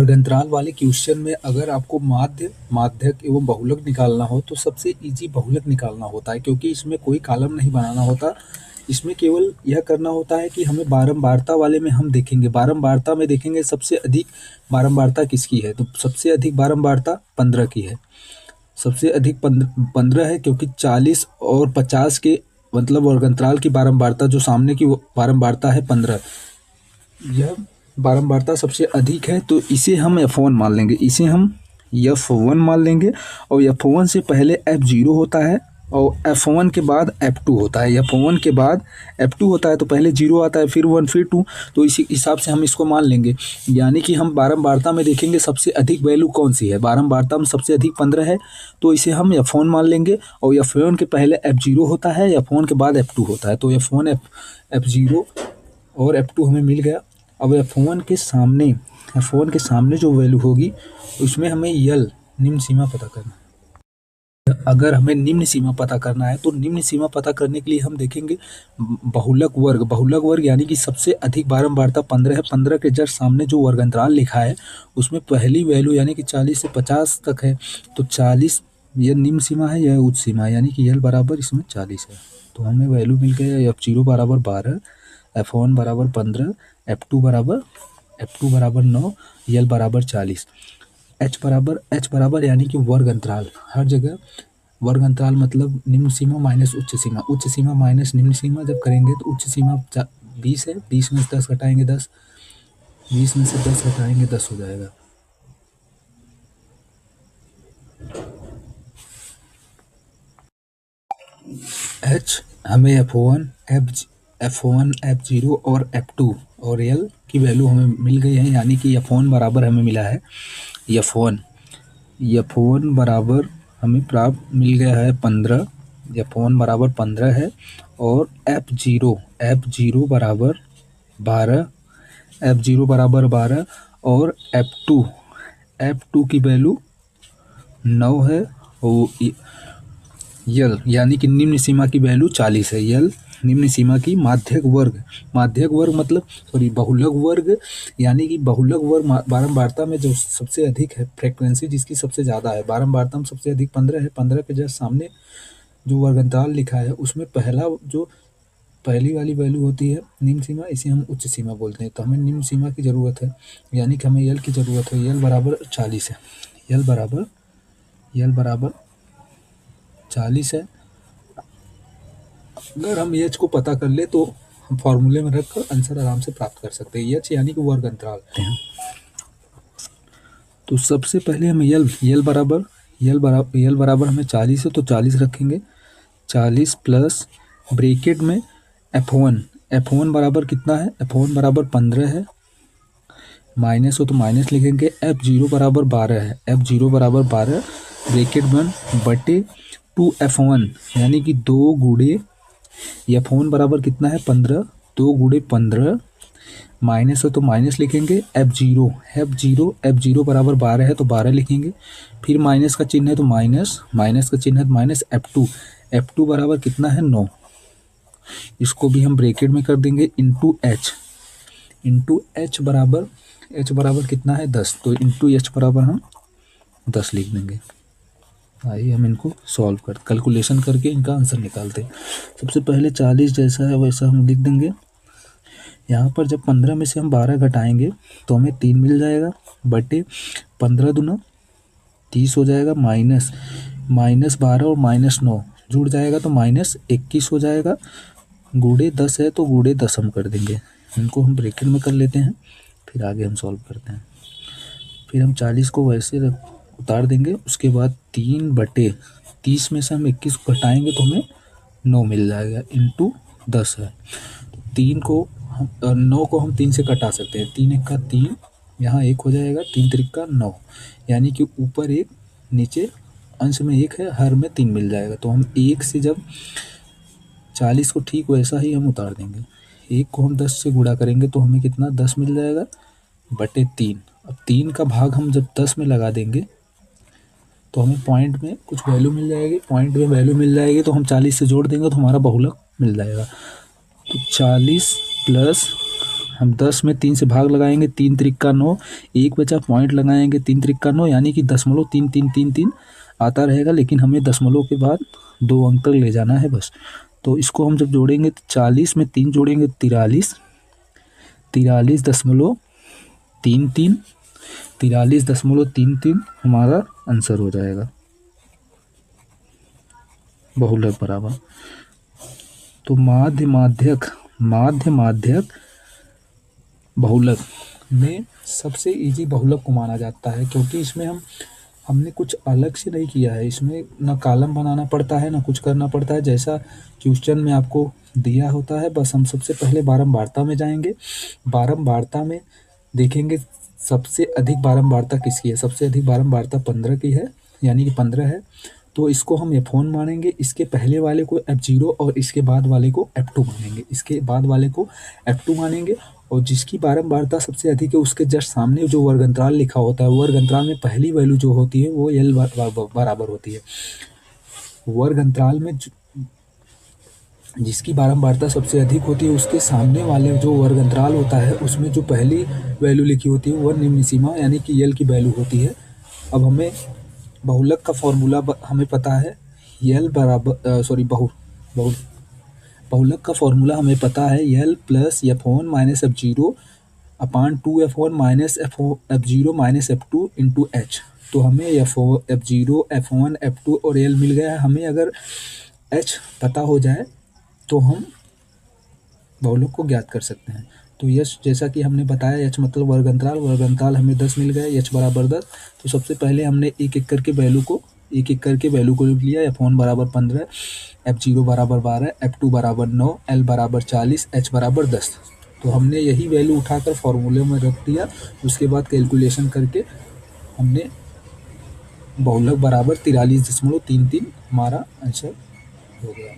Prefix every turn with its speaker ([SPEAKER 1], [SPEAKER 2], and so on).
[SPEAKER 1] वर्गंतराल वाले क्वेश्चन में अगर आपको माध्य, माध्यक एवं बहुलक निकालना हो तो सबसे इजी बहुलक निकालना होता है, क्योंकि इसमें कोई कॉलम नहीं बनाना होता। इसमें केवल यह करना होता है कि हमें बारंबारता वाले में हम देखेंगे, बारंबारता में देखेंगे सबसे अधिक बारंबारता किसकी है, तो सबसे अधिक बारंबारता 15 की है। सबसे अधिक 15 है, क्योंकि 40 और 50 के मतलब वर्गंतराल की बारंबारता जो सामने की बारंबारता है 15, यह बारंबारता सबसे अधिक है, तो इसे हम F1 मान लेंगे, इसे हम F1 मान लेंगे। और F1 से पहले F0 होता है और F1 के बाद F2 होता है। F1 के बाद F2 होता है, तो पहले 0 आता है, फिर 1, फिर 2, तो इसी हिसाब से हम इसको मान लेंगे। यानी कि हम बारंबारता में देखेंगे सबसे अधिक वैल्यू कौन सी है, बारंबारता में सबसे अधिक 15 है, तो इसे हम F1 मान लेंगे। और F1 के पहले F0 होता है, F1 के बाद F2 होता है, तो F1 F0 और F2 हमें मिल गया। अब F1 के सामने जो वैल्यू होगी उसमें हमें यल निम्न सीमा पता करना है। अगर हमें निम्न सीमा पता करना है तो निम्न सीमा पता करने के लिए हम देखेंगे बहुलक वर्ग। बहुलक वर्ग यानी कि सबसे अधिक बारंबारता 15 है, 15 के जस्ट सामने जो वर्गंतराल लिखा है उसमें पहली वैल्यू यानी कि 40 से 50 तक है, तो 40 यह निम्न सीमा है, यह उच्च सीमा है, यानी कि यल बराबर इसमें 40 है। तो हमें वैल्यू मिल गया F0 बराबर 12, F1 बराबर 15, F2 बराबर 9, यल बराबर 40। H बराबर यानी कि वर्ग अंतराल, हर जगह वर्ग अंतराल मतलब निम्न सीमा माइनस उच्च सीमा, उच्च सीमा माइनस निम्न सीमा जब करेंगे तो उच्च सीमा 20 है, 20 में से 10 घटाएंगे 10, 20 में से 10 घटाएंगे 10 हो जाएगा। H हमें F1, F0 और F2 और L की वैल्यू हमें मिल गई है, यानी कि F1 बराबर हमें मिला है F1 बराबर हमें प्राप्त मिल गया है 15, F1 बराबर 15 है। और F0 बराबर 12 और F2 की वैल्यू 9 है। और यल यानी कि निम्न सीमा की वैल्यू 40 है। यल निम्न सीमा की माध्यक वर्ग मतलब बहुलक वर्ग, यानी कि बहुलक वर्ग बारंबारता में जो सबसे अधिक है, फ्रीक्वेंसी जिसकी सबसे ज़्यादा है, बारंबारता में सबसे अधिक 15 है, 15 के जस्ट सामने जो वर्गंतराल लिखा है उसमें पहली वाली वैल्यू होती है निम्न सीमा, इसे हम उच्च सीमा बोलते हैं। तो हमें निम्न सीमा की ज़रूरत है, यानी कि हमें यल की ज़रूरत है। यल बराबर 40 है, यल बराबर 40 है। अगर हम एच को पता कर ले तो हम फॉर्मूले में रखकर आंसर आराम से प्राप्त कर सकते हैं। एच यानी कि वर्ग अंतराल हैं। तो सबसे पहले हम यल बराबर हमें 40 है, तो 40 रखेंगे, 40 प्लस ब्रैकेट में F1 बराबर कितना है, F1 बराबर 15 है, माइनस हो तो माइनस लिखेंगे। F0 बराबर 12 है, F0 बराबर 12 ब्रैकेट बन बटे 2F1 यानी कि 2 गुणे F1 बराबर कितना है 15, 2 गुणे 15, माइनस हो तो माइनस लिखेंगे। F0 बराबर 12 है तो 12 लिखेंगे, फिर माइनस का चिन्ह है तो माइनस का चिन्ह है तो माइनस। F2 बराबर कितना है 9, इसको भी हम ब्रैकेट में कर देंगे इंटू H बराबर कितना है 10, तो इंटू H बराबर हम 10 लिख देंगे। आइए हम इनको सॉल्व कैलकुलेशन करके इनका आंसर निकालते हैं। सबसे पहले 40 जैसा है वैसा हम लिख देंगे। यहाँ पर जब 15 में से हम 12 घटाएंगे तो हमें 3 मिल जाएगा, बटे 15 दूना 30 हो जाएगा, माइनस 12 और माइनस 9 जुड़ जाएगा तो माइनस 21 हो जाएगा, गुणे 10 है तो गुणे 10 हम कर देंगे। इनको हम ब्रैकेट में कर लेते हैं, फिर आगे हम सॉल्व करते हैं। फिर हम 40 को वैसे उतार देंगे, उसके बाद 3 बटे 30 में से हम 21 को घटाएंगे तो हमें 9 मिल जाएगा, इंटू 10 है। 9 को हम 3 से घटा सकते हैं, 3 1 का 3, यहाँ 1 हो जाएगा, 3 3 का 9, यानी कि ऊपर 1 नीचे अंश में 1 है, हर में 3 मिल जाएगा। तो हम 1 से जब 40 को ठीक वैसा ही हम उतार देंगे, 1 को हम 10 से गुणा करेंगे तो हमें कितना 10 मिल जाएगा, बटे 3। अब 3 का भाग हम जब 10 में लगा देंगे तो हमें पॉइंट में कुछ वैल्यू मिल जाएगी, तो हम 40 से जोड़ देंगे तो हमारा बहुलक मिल जाएगा। तो 40 प्लस हम 10 में 3 से भाग लगाएंगे, 3 त्रिक 9, एक बचा, पॉइंट लगाएंगे, 3 त्रिक 9 यानी कि 0.3333 आता रहेगा, लेकिन हमें दशमलव के बाद 2 अंक तक ले जाना है बस। तो इसको हम जब जोड़ेंगे तो 40 में 3 जोड़ेंगे 43, 43.33, 43.33 हमारा आंसर हो जाएगा बहुलक बराबर। तो माध्य माध्यक बहुलक में सबसे इजी बहुलक को माना जाता है, क्योंकि इसमें हमने कुछ अलग से नहीं किया है। इसमें ना कॉलम बनाना पड़ता है, ना कुछ करना पड़ता है, जैसा क्वेश्चन में आपको दिया होता है। बस हम सबसे पहले बारंबारता में जाएंगे। बारंबारता में देखेंगे सबसे अधिक बारंबारता किसकी है। सबसे अधिक बारंबारता 15 की है, यानी कि 15 है। तो इसको हम F1 मानेंगे, इसके पहले वाले को F0 और इसके बाद वाले को F2 मानेंगे, इसके बाद वाले को F2 मानेंगे। और जिसकी बारंबारता सबसे अधिक है उसके जस्ट सामने जो वर्ग अंतराल लिखा होता है, वर्ग अंतराल में पहली वैल्यू जो होती है वो L बराबर होती है। वर्ग अंतराल में जिसकी बारंबारता सबसे अधिक होती है उसके सामने वाले जो वर्ग अंतराल होता है उसमें जो पहली वैल्यू लिखी होती है वह निम्न सीमा यानी कि L की वैल्यू होती है। अब हमें बहुलक का फॉर्मूला हमें पता है, L बराबर बहुलक का फॉर्मूला हमें पता है L plus F1 minus F0 अपान 2F1 minus F0 minus F2 into H। तो हमें F0, F1, F2 और L मिल गया है। हमें अगर H पता हो जाए तो हम बहुलक को ज्ञात कर सकते हैं। तो यश जैसा कि हमने बताया, H मतलब वर्ग अंतराल हमें 10 मिल गया, H बराबर 10। तो सबसे पहले हमने एक एक करके वैल्यू को लिख लिया। F1 बराबर 15, F0 बराबर 12, F2 बराबर 9, L बराबर 40, H बराबर 10। तो हमने यही वैल्यू उठाकर फॉर्मूले में रख दिया। उसके बाद कैलकुलेशन करके हमने बहुलक बराबर 43.33 हमारा आंसर हो गया।